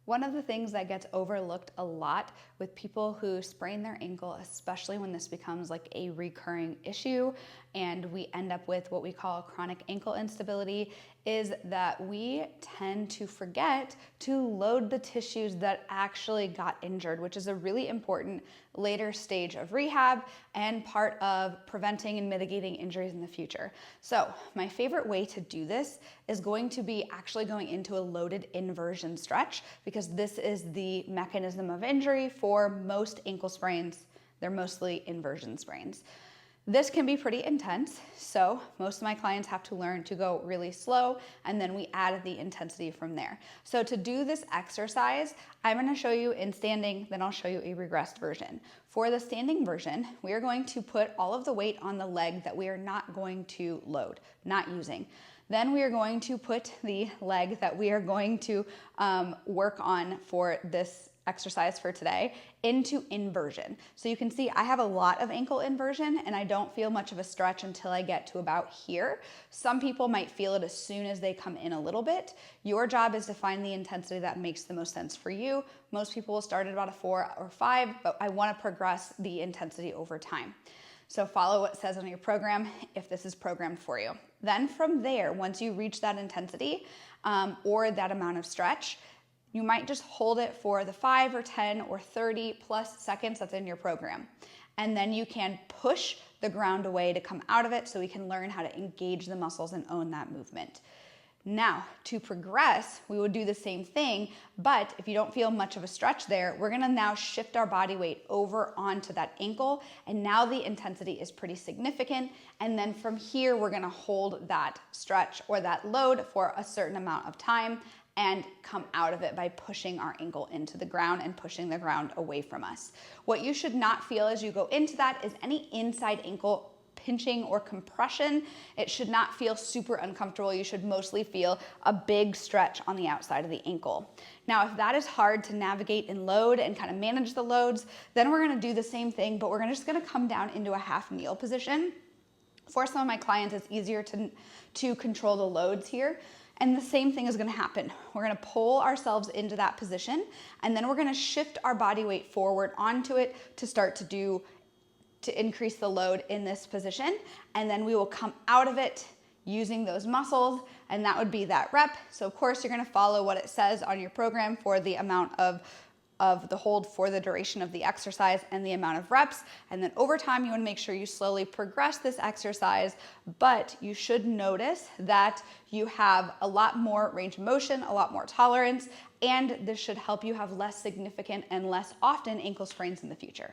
One of the things that gets overlooked a lot with people who sprain their ankle, especially when this becomes like a recurring issue and we end up with what we call chronic ankle instability, is that we tend to forget to load the tissues that actually got injured, which is a really important later stage of rehab and part of preventing and mitigating injuries in the future. So my favorite way to do this is going to be actually going into a loaded inversion stretch, because this is the mechanism of injury for most ankle sprains. They're mostly inversion sprains. This can be pretty intense, so most of my clients have to learn to go really slow, and then we add the intensity from there. So to do this exercise, I'm going to show you in standing, then I'll show you a regressed version. For the standing version, we are going to put all of the weight on the leg that we are not going to load, not using. Then we are going to put the leg that we are going to work on for this exercise for today into inversion. So you can see I have a lot of ankle inversion and I don't feel much of a stretch until I get to about here. Some people might feel it as soon as they come in a little bit. Your job is to find the intensity that makes the most sense for you. Most people will start at about a 4 or 5, but I want to progress the intensity over time. So follow what it says on your program if this is programmed for you. Then from there, once you reach that intensity or that amount of stretch, you might just hold it for the 5 or 10 or 30 plus seconds that's in your program. And then you can push the ground away to come out of it so we can learn how to engage the muscles and own that movement. Now, to progress, we would do the same thing, but if you don't feel much of a stretch there, we're gonna now shift our body weight over onto that ankle, and now the intensity is pretty significant, and then from here, we're gonna hold that stretch or that load for a certain amount of time and come out of it by pushing our ankle into the ground and pushing the ground away from us. What you should not feel as you go into that is any inside ankle pinching or compression. It should not feel super uncomfortable. You should mostly feel a big stretch on the outside of the ankle. Now, if that is hard to navigate and load and kind of manage the loads, then we're gonna do the same thing, but we're just gonna come down into a half kneel position. For some of my clients, it's easier to control the loads here. And the same thing is gonna happen. We're gonna pull ourselves into that position, and then we're gonna shift our body weight forward onto it to start to increase the load in this position. And then we will come out of it using those muscles, and that would be that rep. So of course, you're gonna follow what it says on your program for the amount of the hold for the duration of the exercise and the amount of reps. And then over time, you wanna make sure you slowly progress this exercise, but you should notice that you have a lot more range of motion, a lot more tolerance, and this should help you have less significant and less often ankle sprains in the future.